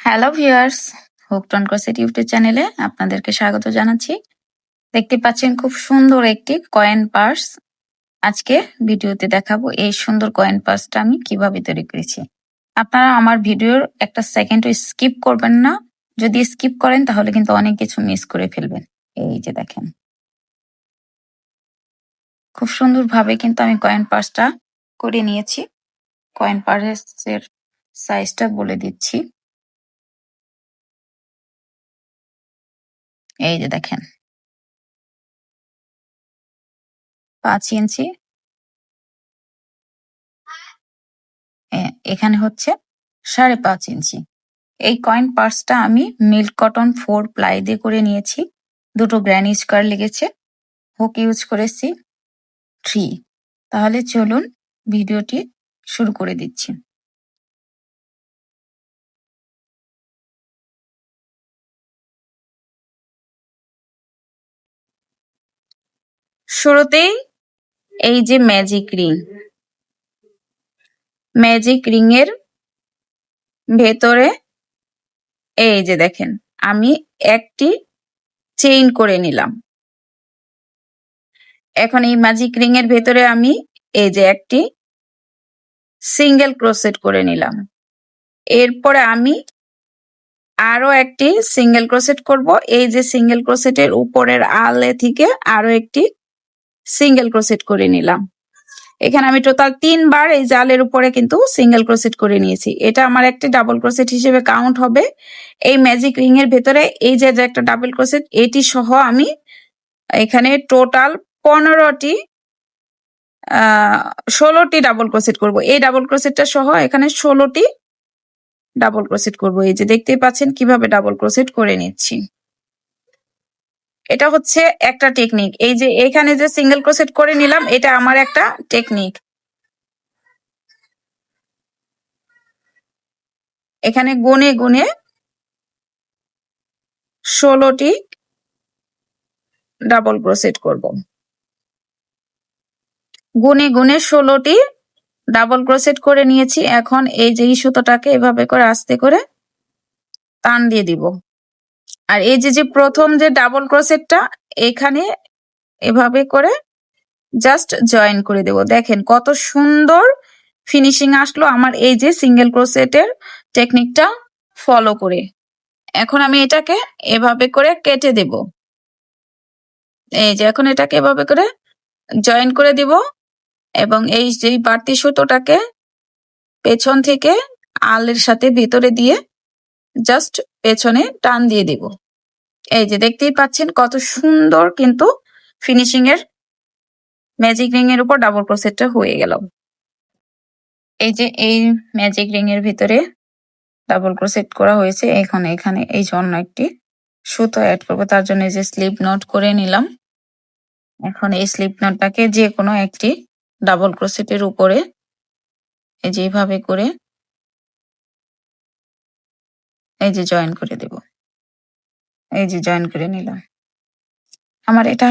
Hello viewers, hooked on crochet YouTube চ্যানেলে আপনাদেরকে স্বাগত জানাচ্ছি। দেখতে পাচ্ছেন খুব সুন্দর একটি কয়েন পার্স। আজকে ভিডিওতে দেখাবো এই সুন্দর কয়েন পার্সটা আমি কিভাবে তৈরি করেছি। আপনারা আমার ভিডিওর একটা সেকেন্ডও স্কিপ করবেন না। যদি স্কিপ করেন তাহলে কিন্তু অনেক কিছু মিস করে ফেলবেন। এই যে দেখেন, খুব সুন্দরভাবে কিন্তু আমি কয়েন পার্সটা করে নিয়েছি। কয়েন পার্সের সাইজটা বলে দিচ্ছি। এই যে দেখেন, 5 ইঞ্চি, এখানে হচ্ছে 5.5 ইঞ্চি। এই কয়েন পার্সটা আমি মিল্ক কটন 4 প্লাই দিয়ে করে নিয়েছি। দুটো গ্র্যানি স্কোয়ার লেগেছে, হুক ইউজ করেছি 3। তাহলে চলুন ভিডিওটি শুরু করে দিচ্ছি। শুরুতেই এই যে ম্যাজিক রিং এর ভেতরে এই যে দেখেন আমি একটি চেইন করে নিলাম। এখন এই ম্যাজিক রিং এর ভেতরে আমি এই যে একটি সিঙ্গেল ক্রোশেট করে নিলাম। এরপরে আমি আরো একটি সিঙ্গেল ক্রোশেট করব। এই যে সিঙ্গেল ক্রোশেটের উপরের আলে থেকে আরো একটি সিঙ্গেল ক্রোশেট করে নিলাম। এখানে আমি টোটাল 3 বার এই জালের উপরে কিন্তু সিঙ্গেল ক্রোশেট করে নিয়েছি। এটা আমার একটি ডাবল ক্রোশেট হিসেবে কাউন্ট হবে। এই ম্যাজিক রিং এর ভেতরে এই যে একটা ডাবল ক্রোশেট, এটি সহ আমি এখানে টোটাল 15টি 16টি ডাবল ক্রোশেট করব। এই ডাবল ক্রোশেটটা সহ এখানে 16টি ডাবল ক্রোশেট করব। এই যে দেখতেই পাচ্ছেন কিভাবে ডাবল ক্রোশেট করে নিচ্ছি। এটা হচ্ছে একটা টেকনিক। এই যে এখানে যে সিঙ্গেল ক্রোশেট করে নিলাম, এটা আমার একটা টেকনিক। এখানে গুনে গুনে 16টি ডাবল ক্রোশেট করব। গুনে গুনে 16টি ডাবল ক্রোশেট করে নিয়েছি। এখন এই যে সুতোটাকে এভাবে করে আস্তে করে টান দিয়ে দিব। আর এই যে প্রথম যে ডাবল ক্রোশেটটা এখানে এভাবে করে জাস্ট জয়েন করে দেব। দেখেন কত সুন্দর ফিনিশিং আসলো আমার এই যে সিঙ্গেল ক্রোশেটের টেকনিকটা ফলো করে। এখন আমি এটাকে এভাবে করে কেটে দেব। এই যে এখন এটাকে এভাবে করে জয়েন করে দিব এবং এই যে বাড়তি সুতোটাকে পেছন থেকে আলের সাথে ভেতরে দিয়ে জাস্ট পেছনে টান দিয়ে দিব। এই যে দেখতেই পাচ্ছেন কত সুন্দর কিন্তু ফিনিশিং এর ম্যাজিক রিং এর উপর ডাবল ক্রোশেটটা হয়ে গেল। এই যে এই ম্যাজিক রিং এর ভিতরে ডাবল ক্রোশেট করা হয়েছে। এখন এখানে এই জন্য একটি সুতো অ্যাড করব, তার জন্য এই যে স্লিপ নট করে নিলাম। এখন এই স্লিপ নটটাকে যে কোনো একটি ডাবল ক্রোশেটের উপরে এই যে এইভাবে করে এই যে জয়েন করে দেব। এই যে জয়েন করে নিলাম। আমার এটা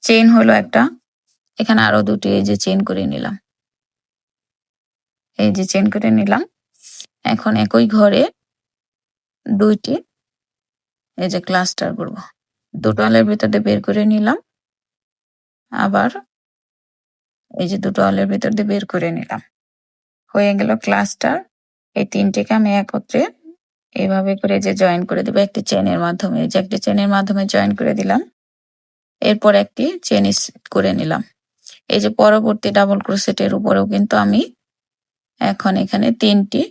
চেইন হলো একটা, এখানে আরো দুটি এই যে চেইন করে নিলাম। এই যে চেইন করে নিলাম। এখন একই ঘরে দুইটি এই যে ক্লাস্টার করব। দুটো আলের ভিতর দিয়ে বের করে নিলাম, আবার এই যে দুটো আলের ভিতর দিয়ে বের করে নিলাম। হয়ে গেল ক্লাস্টার। এই তিনটিকে আমি একত্রে এইভাবে করে যে জয়েন করে দেবো একটি চেনের মাধ্যমে। এই যে একটি চেনের মাধ্যমে জয়েন করে দিলাম। এরপর একটি চেন করে নিলাম। এই যে পরবর্তী ডাবল ক্রোশেটের উপরেও কিন্তু আমি এখন এখানে তিনটি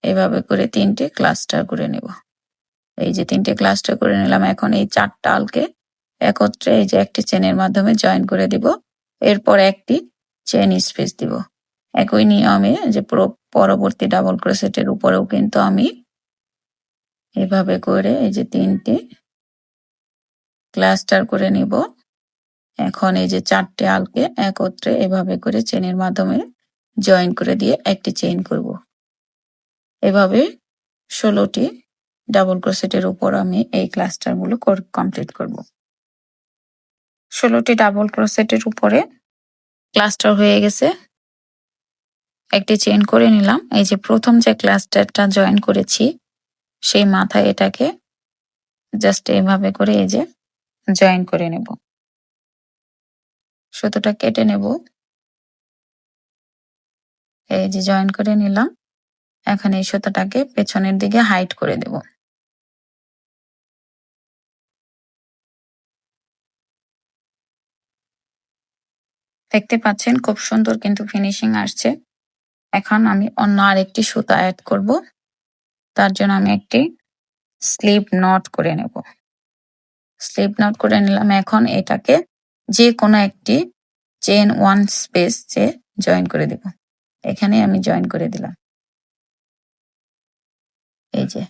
এভাবে করে তিনটে ক্লাস্টার করে নেব। এই যে তিনটে ক্লাস্টার করে নিলাম। এখন এই 4টা আলকে একত্রে এই যে একটি চেনের মাধ্যমে জয়েন করে দিব। এরপর একটি চেন স্পেস দিব। একই নিয়মে যে পরবর্তী ডাবল ক্রোশেটের উপরেও কিন্তু আমি এভাবে করে এই যে তিনটি ক্লাস্টার করে নিব। এখন এই যে 4টে আলকে একত্রে এভাবে করে চেনের মাধ্যমে জয়েন করে দিয়ে একটি চেইন করব। এভাবে 16টি ডাবল ক্রোশেটের উপর আমি এই ক্লাস্টার গুলো কমপ্লিট করব। 16টি ডাবল ক্রোশেটের উপরে ক্লাস্টার হয়ে গেছে। একটি চেইন করে নিলাম। এই যে প্রথম যে ক্লাস্টারটা জয়েন করেছি সেই মাথায় এটাকে জাস্ট এইভাবে করে এই যে জয়েন করে নেব। সুতোটা কেটে নেব। এই যে জয়েন করে নিলাম। এখন এই সুতোটাকে পেছনের দিকে হাইড করে দেব। দেখতে পাচ্ছেন খুব সুন্দর কিন্তু ফিনিশিং আসছে। এখন আমি অন্য আরেকটি সুতা অ্যাড করব। তার জন্য আমি একটি স্লিপ নট করে নেব। স্লিপ নট করে নিলাম। এখন এটাকে যে কোনো একটি চেইন ওয়ান স্পেস জয়েন করে দেব। এখানে আমি জয়েন করে দিলাম। এই যে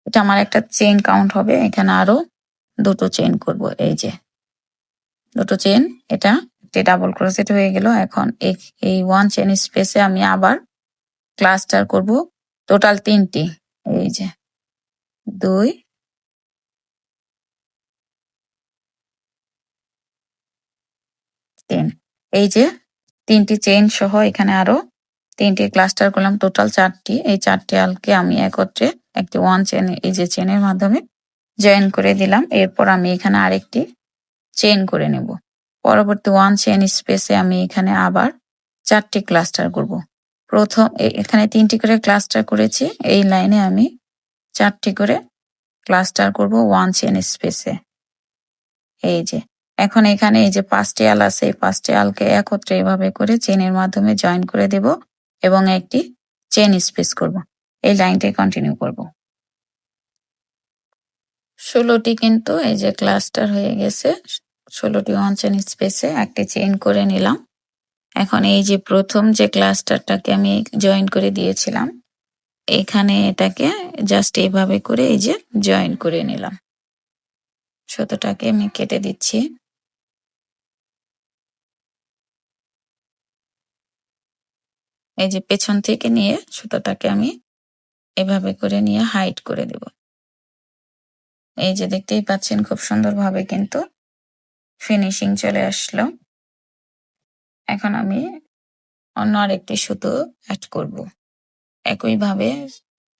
এটা আমার একটা চেইন কাউন্ট হবে। এখানে আরো দুটো চেইন করব। এই যে দুটো চেইন, এটা একটি ডাবল ক্রোশেট হয়ে গেল। এখন এই ওয়ান চেইন স্পেসে আমি আবার ক্লাস্টার করব টোটাল 3টি। এই যে 2, 3, এই যে 3টি চেইন সহ এখানে আরো 3টি ক্লাস্টার করলাম, টোটাল 4টি। এই 4টি আলকে আমি একত্রে একটি ওয়ান চেইন এই যে চেইনের মাধ্যমে জয়েন করে দিলাম। এরপর আমি এখানে আরেকটি চেইন করে নেব। পরবর্তী ওয়ান চেইন স্পেসে আমি এখানে আবার 4টি ক্লাস্টার করব। প্রথম এখানে 3টি করে ক্লাস্টার করেছি, এই লাইনে আমি 4টি করে ক্লাস্টার করব ওয়ান চেইন স্পেসে। এই যে এখন এখানে এই যে 5টি আল আছে, এই 5টি আলকে একত্রে এভাবে করে চেইনের মাধ্যমে জয়েন করে দেব এবং একটি চেইন স্পেস করব। এই লাইনটাই কন্টিনিউ করব। 16টি কিন্তু এই যে ক্লাস্টার হয়ে গেছে। 16টি ওয়ান চেইন স্পেসে একটি চেইন করে নিলাম। এখন এই যে প্রথম যে ক্লাস্টারটাকে আমি জয়েন করে দিয়েছিলাম, এখানে এটাকে জাস্ট এইভাবে করে এই যে জয়েন করে নিলাম। সুতোটাকে আমি কেটে দিচ্ছি। এই যে পেছন থেকে নিয়ে সুতোটাকে আমি এভাবে করে নিয়ে হাইড করে দেব। এই যে দেখতেই পাচ্ছেন খুব সুন্দরভাবে কিন্তু ফিনিশিং চলে আসলো। এখন আমি অন্য আরেকটি সুতো অ্যাড করব। একইভাবে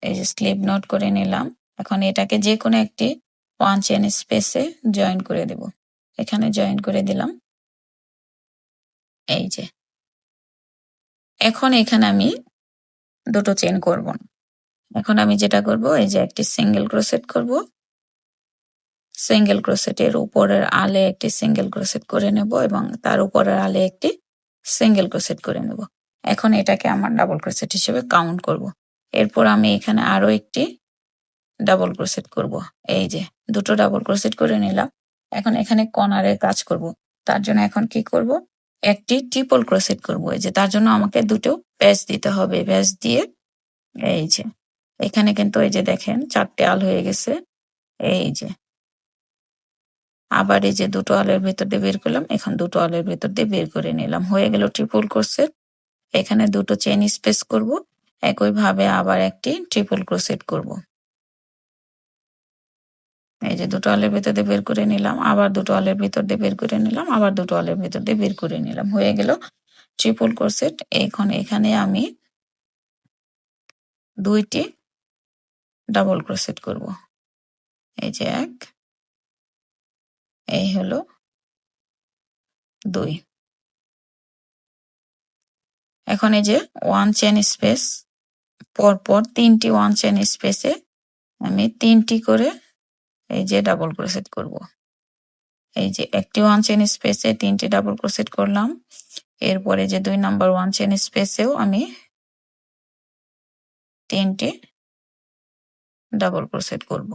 এই যে স্লিপ নট করে নিলাম। এখন এটাকে যে কোনো একটি ওয়ান চেইন স্পেসে জয়েন করে দেব। এখানে জয়েন করে দিলাম। এই যে এখন এখানে আমি দুটো চেইন করব না। এখন আমি যেটা করব, এই যে একটি সিঙ্গেল ক্রোশেট করব। সিঙ্গেল ক্রোশেটের উপরের আলে একটি সিঙ্গেল ক্রোশেট করে নেব এবং তার উপরের আলে একটি সিঙ্গেল ক্রোশেট করে নেব। এখন এটাকে আমার ডাবল ক্রোশেট হিসেবে কাউন্ট করব। এরপর আমি এখানে আরো একটি ডাবল ক্রোশেট করব। এই যে দুটো ডাবল ক্রোশেট করে নিলাম। এখন এখানে কর্নারে কাজ করব। তার জন্য এখন কি করব, একটি ট্রিপল ক্রোশেট করব। এই যে তার জন্য আমাকে দুটো প্যাচ দিতে হবে। প্যাচ দিয়ে এই যে এখানে কিন্তু এই যে দেখেন 4টে আল হয়ে গেছে। এই যে আবার এই যে দুটো আলের ভেতর দিয়ে বের করলাম, এখন দুটো আলের ভেতর দিয়ে বের করে নিলাম। হয়ে গেল ট্রিপল ক্রোশেট। এখানে দুটো চেইন স্পেস করব। একইভাবে আবার একটি ট্রিপল ক্রোশেট করব। এই যে দুটো আলের ভেতর দিয়ে বের করে নিলাম, আবার দুটো আলের ভেতর দিয়ে বের করে নিলাম, আবার দুটো আলের ভেতর দিয়ে বের করে নিলাম। হয়ে গেল ট্রিপল ক্রোশেট। এখন এখানে আমি 2টি ডাবল ক্রোশেট করব। এই যে 1, এই হলো 2। এখন এই যে ওয়ান চেইন স্পেস পরপর 3টি ওয়ান চেইন স্পেসে আমি 3টি করে এই যে ডাবল ক্রোশেট করব। এই যে একটি ওয়ান চেইন স্পেসে 3টি ডাবল ক্রোশেট করলাম। এরপরে যে 2 নাম্বার ওয়ান চেইন স্পেসেও আমি 3টি ডাবল ক্রোশেট করব।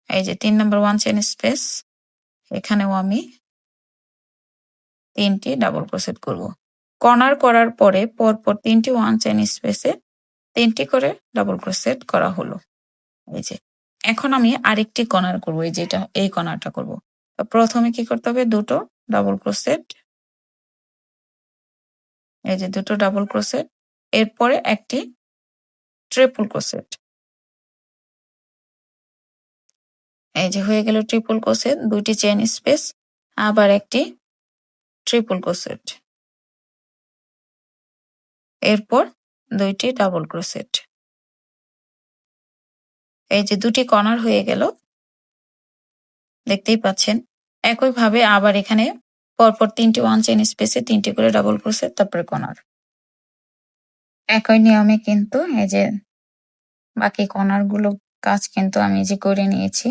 এই যে 3 নাম্বার ওয়ান চেইন স্পেস, এখানেও আমি 3টি ডাবল ক্রোশেট করব। কর্নার করার পরে পরপর 3টি ওয়ান চেইন স্পেসে 3টি করে ডাবল ক্রোশেট করা হলো। এই যে এখন আমি আরেকটি কর্নার করব। এই যে এই কর্নারটা করব। তো প্রথমে কি করতে হবে, দুটো ডাবল ক্রোশেট। এই যে দুটো ডাবল ক্রোশেট, এরপরে একটি ট্রিপল ক্রোশেট। এই যে হয়ে গেল ট্রিপল ক্রোশেট, 2টি চেইন স্পেস, আবার একটি ট্রিপল ক্রোশেট। এরপর 2টি ডাবল ক্রোশেট। এই যে 2টি কর্নার হয়ে গেল, দেখতেই পাচ্ছেন। একইভাবে আবার এখানে পরপর 3টি 1 চেইন স্পেসে 3টি করে ডাবল ক্রোশেট, তারপরে কর্নার। একই নিয়মে কিন্তু এই যে বাকি কর্নারগুলো কাজ কিন্তু আমি যে করে নিয়েছি,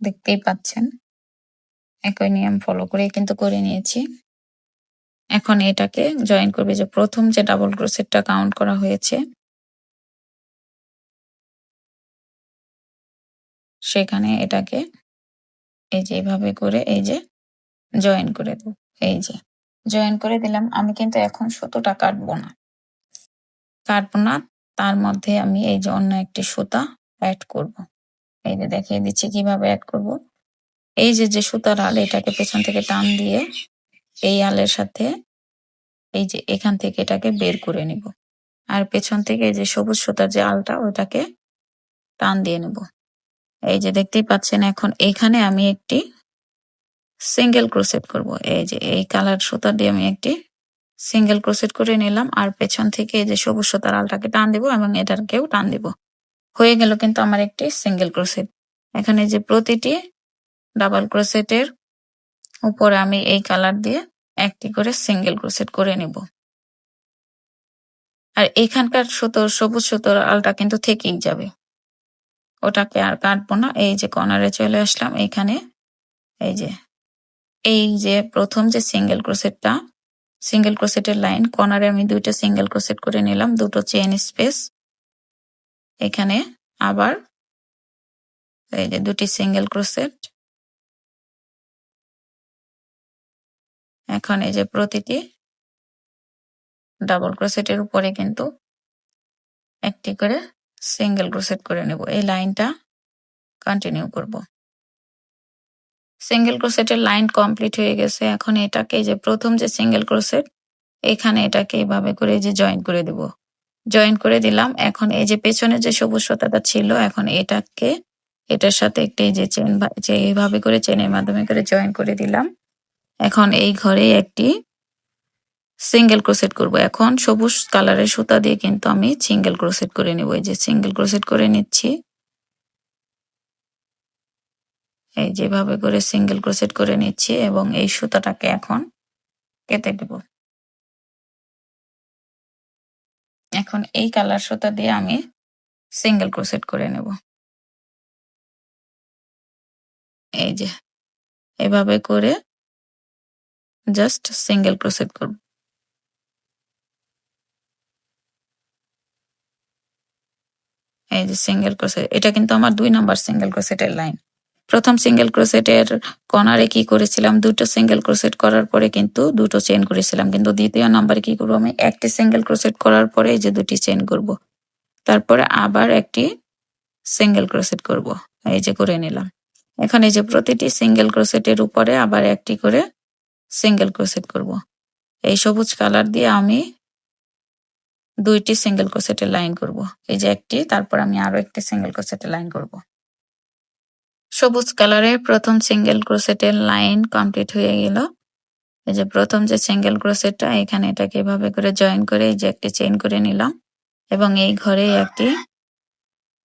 দেখতেই পাচ্ছেন। একই নিয়ম ফলো করে কিন্তু করে নিয়েছি। এখন এটাকে জয়েন করবে, যে প্রথম যে ডাবল ক্রোশেটটা কাউন্ট করা হয়েছে সেখানে এটাকে এই যে এইভাবে করে এই যে জয়েন করে দেব। এই যে জয়েন করে দিলাম। আমি কিন্তু এখন সুতোটা কাটবো না, তার মধ্যে আমি এই যে অন্য একটি সুতা অ্যাড করব। এই যে দেখিয়ে দিচ্ছি কিভাবে অ্যাড করব। এই যে সুতার আল, এটাকে পেছন থেকে টান দিয়ে এই আলের সাথে এই যে এখান থেকে এটাকে বের করে নিব, আর পেছন থেকে এই যে সবুজ সুতার যে আলটা ওটাকে টান দিয়ে নেব। এই যে দেখতেই পাচ্ছেন। এখন এখানে আমি একটি সিঙ্গেল ক্রোশেট করব। এই যে এই কালার সুতা দিয়ে আমি একটি সিঙ্গেল ক্রোশেট করে নিলাম, আর পেছন থেকে এই যে সবুজ সুতার আলটাকে টান দিব এবং এটাকেও টান দিব। হয়ে গেল কিন্তু আমার একটি সিঙ্গেল ক্রোশেট। এখানে যে প্রতিটি ডাবল ক্রোশেটের উপরে আমি এই কালার দিয়ে একটি করে সিঙ্গেল ক্রোশেট করে নিব। আর এখানকার সবুজ সুতোর আলটা কিন্তু থেকেই যাবে, ওটাকে আর কাটবো না। এই যে কর্নারে চলে আসলাম। এখানে এই যে প্রথম যে সিঙ্গেল ক্রোশেটের লাইন, কর্নারে আমি 2টা সিঙ্গেল ক্রোশেট করে নিলাম, 2টো চেইন স্পেস। এখানে আবার এই যে 2টি সিঙ্গেল ক্রোশেট। এখন এই যে প্রতিটি ডাবল ক্রোশেটের উপরে কিন্তু একটি করে সিঙ্গেল ক্রোশেট করে নেব। এই লাইনটা কন্টিনিউ করব। সিঙ্গেল ক্রোশেটের লাইন কমপ্লিট হয়ে গেছে। এখন এটাকে এই যে প্রথম যে সিঙ্গেল ক্রোশেট, এখানে এটাকে এইভাবে করে যে জয়েন করে দেব। জয়েন করে দিলাম। এখন এই যে পেছনে যে সবুজ সুতাটা ছিল, এখন এটাকে এটার সাথে একটি যে চেন যে এইভাবে করে চেনের মাধ্যমে করে জয়েন করে দিলাম। এখন এই ঘরে একটি সিঙ্গেল ক্রোশেট করব। এখন সবুজ কালারের সুতা দিয়ে কিন্তু আমি সিঙ্গেল ক্রোশেট করে নেব। এই যে সিঙ্গেল ক্রোশেট করে নিচ্ছি। এই যেভাবে করে সিঙ্গেল ক্রোশেট করে নিচ্ছি এবং এই সুতাটাকে এখন কেটে দেব। এখন এই কালার সুতা দিয়ে আমি সিঙ্গেল ক্রোশেট করে নেব। এই যে এভাবে করে জাস্ট সিঙ্গেল ক্রোশেট করব। এই যে সিঙ্গেল ক্রোশেট, এটা কিন্তু আমার 2 নাম্বার সিঙ্গেল ক্রোশেটের লাইন। প্রথম সিঙ্গেল ক্রোশেটের কর্নারে কি করেছিলাম, 2টো সিঙ্গেল ক্রোশেট করার পরে কিন্তু 2টো চেইন করেছিলাম, কিন্তু দ্বিতীয় নাম্বারে কি করব, আমি একটি সিঙ্গেল ক্রোশেট করার পরে এই যে 2টি চেইন করব, তারপরে আবার একটি সিঙ্গেল ক্রোশেট করব। এই যে করে নিলাম। এখন এই যে প্রতিটি সিঙ্গেল ক্রোশেটের উপরে আবার একটি করে সিঙ্গেল ক্রোশেট করব। এই সবুজ কালার দিয়ে আমি 2টি সিঙ্গেল ক্রোশেটের লাইন করব। এই যে একটি, তারপর আমি আরো একটি সিঙ্গেল ক্রোশেটের লাইন করব। সবুজ কালারের প্রথম সিঙ্গেল ক্রোশেটের লাইন কমপ্লিট হয়ে গেল। এই যে প্রথম যে সিঙ্গেল ক্রোশেটটা, এখানে এটাকে এভাবে করে জয়েন করে এই যে একটি চেইন করে নিলাম এবং এই ঘরে একটি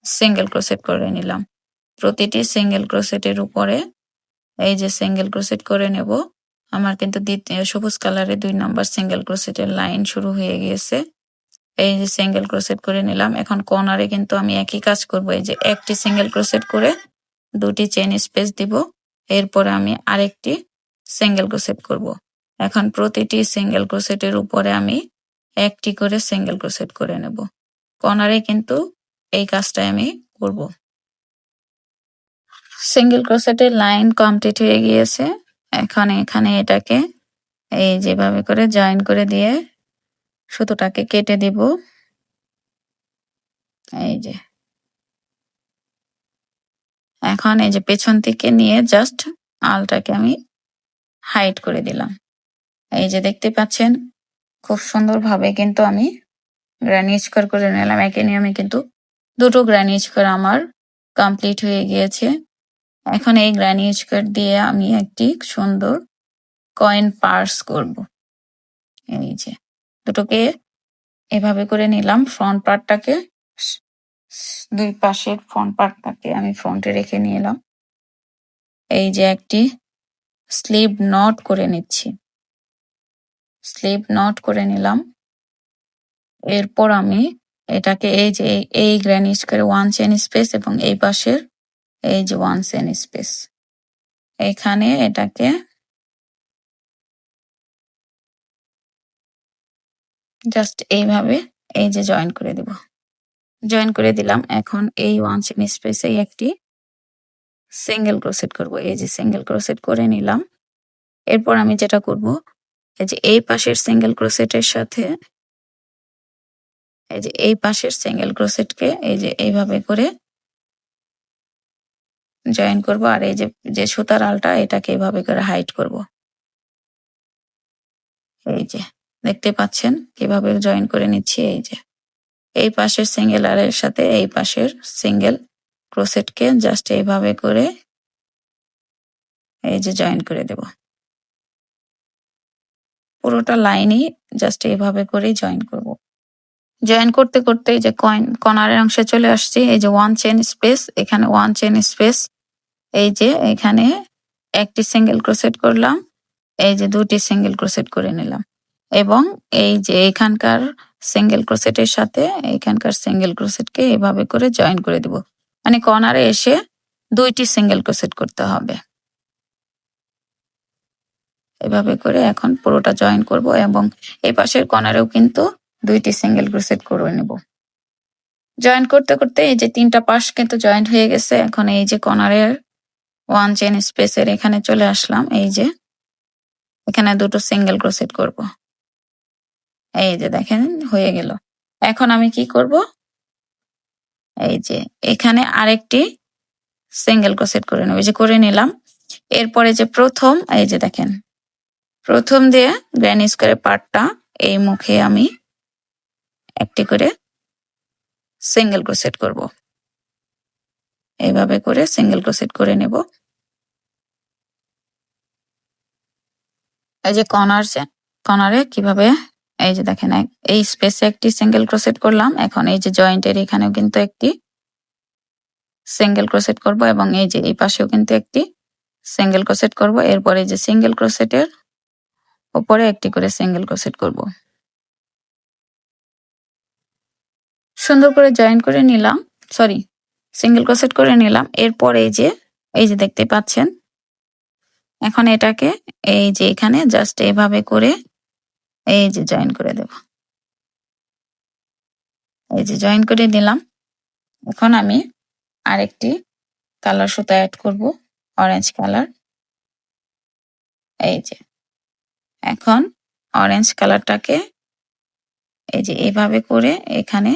সিঙ্গেল ক্রোশেট করে নিলাম। প্রতিটি সিঙ্গেল ক্রোশেটের উপরে এই যে সিঙ্গেল ক্রোশেট করে নেব। আমার কিন্তু দ্বিতীয় সবুজ কালারে 2 নাম্বার সিঙ্গেল ক্রোশেটের লাইন শুরু হয়ে গিয়েছে। এই যে সিঙ্গেল ক্রোশেট করে নিলাম। এখন কর্নারে কিন্তু আমি একই কাজ করব। এই যে একটি সিঙ্গেল ক্রোশেট করে 2টি চেইন স্পেস দিব, এরপরে আমি আরেকটি সিঙ্গেল ক্রোশেট করব। এখন প্রতিটি সিঙ্গেল ক্রোশেটের উপরে আমি একটি করে সিঙ্গেল ক্রোশেট করে নেব। কর্নারে কিন্তু এই কাজটাই আমি করব। সিঙ্গেল ক্রোশেটের লাইন কমপ্লিট হয়ে গিয়েছে। এখন এখানে এটাকে এই যেভাবে করে জয়েন করে দিয়ে সুতোটাকে কেটে দিব। এই যে এখন এই যে পেছন থেকে নিয়ে জাস্ট আলটাকে আমি হাইড করে দিলাম। এই যে দেখতে পাচ্ছেন, খুব সুন্দরভাবে কিন্তু আমি গ্রানি স্কোয়ার করে নিলাম। একই নিয়মে কিন্তু 2টো গ্রানি স্কোয়ার আমার কমপ্লিট হয়ে গিয়েছে। এখন এই গ্রানি স্কোয়ার দিয়ে আমি একটি সুন্দর কয়েন পার্স করব। এই যে দুটোকে এভাবে করে নিলাম ফ্রন্ট পার্টটাকে, দুই পাশের ফ্রন্ট পার্টটাকে আমি ফ্রন্টে রেখে নিলাম। এই যে একটি স্লিভ নট করে নিচ্ছি, স্লিভ নট করে নিলাম। এরপর আমি এটাকে এই যে এই গ্র্যানি স্কোয়ারে 1 চেইন স্পেস এবং এই পাশের এই যে 1 চেইন স্পেস, এখানে এটাকে জাস্ট এইভাবে এই যে জয়েন করে দেব, জয়েন করে দিলাম। এখন এই 1 চেইন স্পেসে একটি সিঙ্গেল ক্রোশেট করব, এই যে সিঙ্গেল ক্রোশেট করে নিলাম। এরপর আমি যেটা করব, এই যে এই পাশের সিঙ্গেল ক্রোশেটের সাথে এই যে এই পাশের সিঙ্গেল ক্রোশেটকে এই যে এইভাবে করে জয়েন করব, আর এই যে সুতার আলটা এটাকে এইভাবে করে হাইড করব। এই যে দেখতে পাচ্ছেন কিভাবে জয়েন করে নিচ্ছি। এই যে এই পাশের সিঙ্গেল আলের সাথে এই পাশের সিঙ্গেল ক্রোশেটকে জাস্ট এইভাবে করে এই যে জয়েন করে দেব। পুরোটা লাইনই জাস্ট এইভাবে করেই জয়েন করব। জয়েন করতে করতে এই যে কর্নারের অংশে চলে আসছি। এই যে 1 চেইন স্পেস, এখানে 1 চেইন স্পেস, এই যে এখানে একটি সিঙ্গেল ক্রোশেট করলাম, এই যে দুটি সিঙ্গেল ক্রোশেট করে নিলাম এবং এই যে এখানকার সিঙ্গেল ক্রোশেটের সাথে এখানকার সিঙ্গেল ক্রোশেটকে এভাবে করে জয়েন করে দিব। মানে কর্নারে এসে দুইটি সিঙ্গেল ক্রোশেট করতে হবে। এভাবে করে এখন পুরোটা জয়েন করব এবং এই পাশের কর্নারেও কিন্তু দুইটি সিঙ্গেল ক্রোশেট করে নেব। জয়েন করতে করতে এই যে তিনটা পাশ কিন্তু জয়েন্ট হয়ে গেছে। এখন এই যে কর্নারের 1 চেইন স্পেসের এখানে চলে আসলাম, এই যে এখানে দুটো সিঙ্গেল ক্রোশেট করব। এই যে দেখেন হয়ে গেল। এখন আমি কি করব, এই যে এখানে আরেকটি সিঙ্গেল ক্রোশেট করে নেব, এই যে করে নিলাম। এরপরে যে প্রথম এই যে দেখেন প্রথম দিয়ে গ্র্যানি স্কোয়ারের পার্টটা এই মুখে আমি একটি করে সিঙ্গেল ক্রোশেট করব। এইভাবে করে সিঙ্গেল ক্রোশেট করে নেব। এই যে কর্নারে কিভাবে এই যে দেখেন এই স্পেসে একটি সিঙ্গেল ক্রোশেট করলাম। এখন এই যে জয়েন্টের এখানেও কিন্তু একটি সিঙ্গেল ক্রোশেট করব এবং এই যে এই পাশেও কিন্তু একটি সিঙ্গেল ক্রোশেট করব। এরপরে এই যে সিঙ্গেল ক্রোশেটের উপরে একটি করে সিঙ্গেল ক্রোশেট করব। সুন্দর করে জয়েন করে নিলাম, সরি সিঙ্গেল ক্রোশেট করে নিলাম। এরপর এই যে দেখতে পাচ্ছেন, এখন এটাকে এই যে এখানে জাস্ট এইভাবে করে এই যে জয়েন করে দেব। এই যে জয়েন করে দিলাম। এখন আমি আরেকটি কালার সুতা অ্যাড করব, অরেঞ্জ কালার। এই যে এখন অরেঞ্জ কালারটাকে এই যে এইভাবে করে এখানে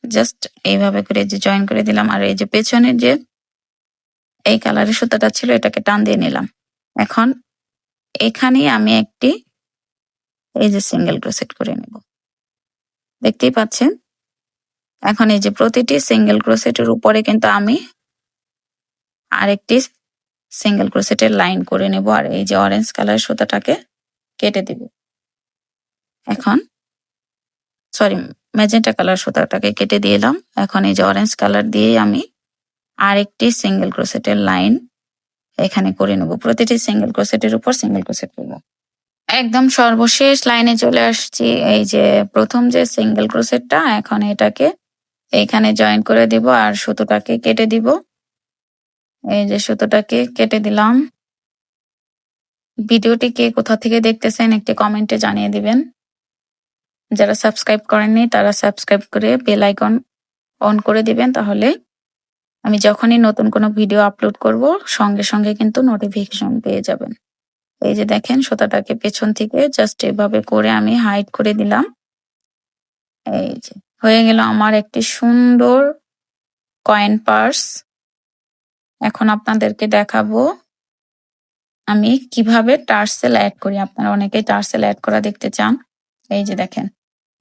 জাস্ট এইভাবে করে যে জয়েন করে দিলাম। আর এই যে পেছনের যে এই কালারের সুতাটা ছিল এটাকে টান দিয়ে নিলাম। এখন এখানেই আমি একটি এই যে সিঙ্গেল ক্রোশেট করে নেব, দেখতেই পাচ্ছেন। এখন এই যে প্রতিটি সিঙ্গেল ক্রোশেটের উপরে কিন্তু আমি আরেকটি সিঙ্গেল ক্রোশেটের লাইন করে নেব আর এই যে অরেঞ্জ কালার সুতাটাকে কেটে দিব। এখন সরি ম্যাজেন্টা কালার সুতাটাকে কেটে দিলাম। এখন এই যে অরেঞ্জ কালার দিয়ে আমি আরেকটি সিঙ্গেল ক্রোশেটের লাইন এখানে করে নেব। প্রতিটি সিঙ্গেল ক্রোশেটের উপর সিঙ্গেল ক্রোশেট করব। একদম সর্বশেষ লাইনে চলে আসছি। এই যে প্রথম যে সিঙ্গেল ক্রোশেটটা, এখন এটাকে এইখানে জয়েন করে দিব আর সুতোটাকে কেটে দিব। এই যে সুতোটাকে কেটে দিলাম। ভিডিওটি কে কোথা থেকে দেখতেছেন একটি কমেন্টে জানিয়ে দিবেন। যারা সাবস্ক্রাইব করেননি তারা সাবস্ক্রাইব করে বেল আইকন অন করে দিবেন, তাহলে আমি যখনই নতুন কোনো ভিডিও আপলোড করব সঙ্গে সঙ্গে কিন্তু নোটিফিকেশন পেয়ে যাবেন। এই যে দেখেন সুতাটাকে পেছন থেকে জাস্ট এভাবে করে আমি হাইড করে দিলাম। এই যে হয়ে গেল আমার একটি সুন্দর কয়েন পার্স। এখন আপনাদেরকে দেখাবো আমি কিভাবে টার্সেল অ্যাড করি। আপনারা অনেকেই টার্সেল অ্যাড করা দেখতে চান। এই যে দেখেন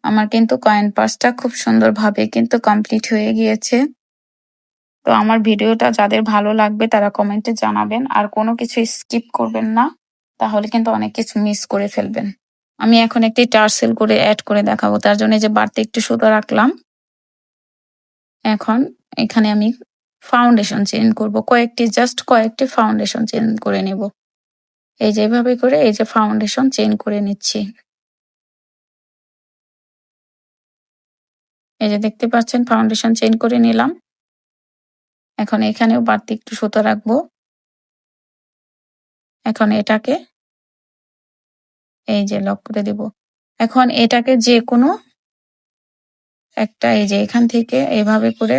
আমার কিন্তু কয়েন পার্সটা খুব সুন্দরভাবে কিন্তু কমপ্লিট হয়ে গিয়েছে। তো আমার ভিডিওটা যাদের ভালো লাগবে তারা কমেন্টে জানাবেন আর কোনো কিছু স্কিপ করবেন না, তাহলে কিন্তু অনেক কিছু মিস করে ফেলবেন। আমি এখন একটি টার্সেল করে অ্যাড করে দেখাবো। তার জন্য এই যে বাড়তি একটু সুতো রাখলাম। এখন এখানে আমি ফাউন্ডেশন চেঞ্জ করব। কয়েকটি ফাউন্ডেশন চেঞ্জ করে নেব। এই যে এভাবে করে এই যে ফাউন্ডেশন চেঞ্জ করে নিচ্ছি। এই যে দেখতে পাচ্ছেন ফাউন্ডেশন চেঞ্জ করে নিলাম। এখন এখানেও বাড়তি একটু সুতো রাখবো। এখন এটাকে এই যে লক করে দেব। এখন এটাকে যে কোনো একটা এই যে এখান থেকে এভাবে করে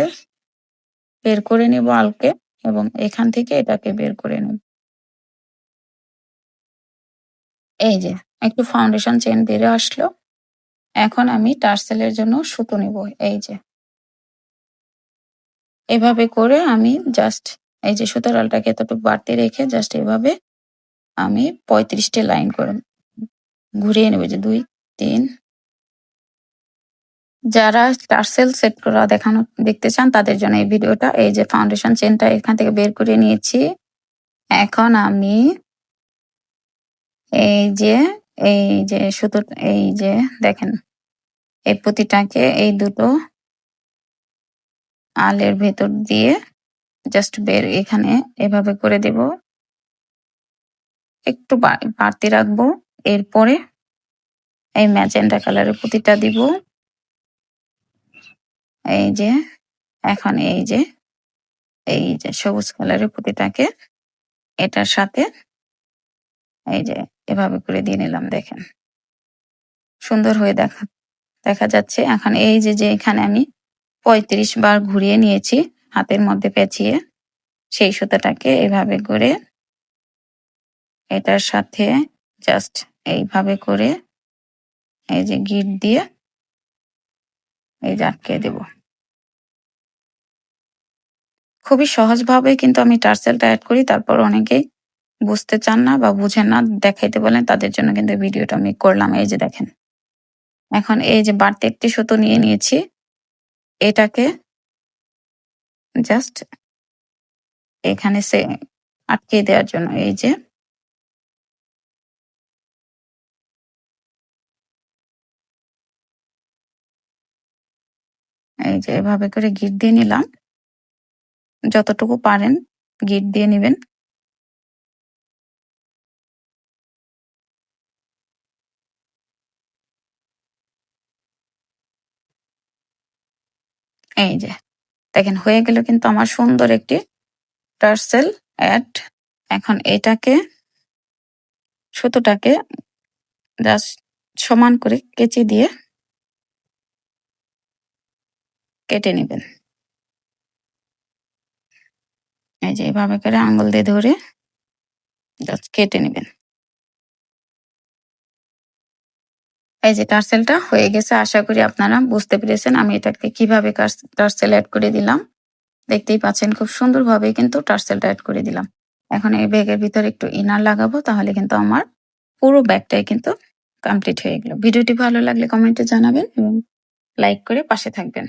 বের করে নেব আলকে, এবং এখান থেকে এটাকে বের করে নেব। এই যে একটু ফাউন্ডেশন চেন বেরিয়ে আসলো। এখন আমি টার্সেলের জন্য সুতো নেব। এই যে এভাবে করে আমি জাস্ট এই যে সুতার আলটাকে এতটুকু বাড়তি রেখে জাস্ট এভাবে আমি 35টা লাইন করে ঘুরিয়ে নেব। যে 2 3। যারা টার্সেল সেট করা দেখতে চান তাদের জন্য এই ভিডিওটা। এই যে ফাউন্ডেশন চেনটা এখান থেকে বের করে নিয়েছি। এখন আমি এই যে সুতো এই যে দেখেন এই পুঁতিটাকে এই দুটো আলের ভেতর দিয়ে জাস্ট এখানে এভাবে করে দেব। একটু বাড়তি রাখবো। এরপরে এই ম্যাজেন্টা কালারের পুঁতিটা দিব। এই যে এখন এই যে সবুজ কালারের পুঁতিটাকে এটার সাথে এই যে এভাবে করে দিয়ে নিলাম। দেখেন সুন্দর হয়ে দেখা যাচ্ছে। এখন এই যে এখানে আমি 35 বার ঘুরিয়ে নিয়েছি হাতের মধ্যে পেঁচিয়ে, সেই সুতাটাকে এভাবে করে এটার সাথে জাস্ট এইভাবে করে এই যে গিট দিয়ে এই যে আটকে দেব। খুবই সহজভাবে কিন্তু আমি টার্সেলটা অ্যাড করি। তারপর অনেকেই বুঝতে চান না বা বুঝেন না, দেখাইতে বলেন, তাদের জন্য কিন্তু ভিডিওটা আমি করলাম। এই যে দেখেন এখন এই যে বাড়তি একটি সুতো নিয়ে নিয়েছি, এটাকে জাস্ট এখানে আটকে দেওয়ার জন্য এই যে এভাবে করে গিট দিয়ে নিলাম। যতটুকু পারেন গিট দিয়ে নেবেন। এই যে দেখেন হয়ে গেল কিন্তু আমার সুন্দর একটি টার্সেল অ্যাড। এখন এটাকে সুতোটাকে জাস্ট সমান করে কেচি দিয়ে কেটে নেবেন। এই যে এভাবে করে আঙ্গুল দিয়ে ধরে জাস্ট কেটে নেবেন। এই যে টার্সেলটা হয়ে গেছে। আশা করি আপনারা বুঝতে পেরেছেন আমি এটাকে কিভাবে টার্সেল অ্যাড করে দিলাম। দেখতেই পাচ্ছেন খুব সুন্দরভাবে কিন্তু টার্সেলটা অ্যাড করে দিলাম। এখন এই ব্যাগের ভিতরে একটু ইনার লাগাবো, তাহলে কিন্তু আমার পুরো ব্যাগটাই কিন্তু কমপ্লিট হয়ে গেল। ভিডিওটি ভালো লাগলে কমেন্টে জানাবেন এবং লাইক করে পাশে থাকবেন।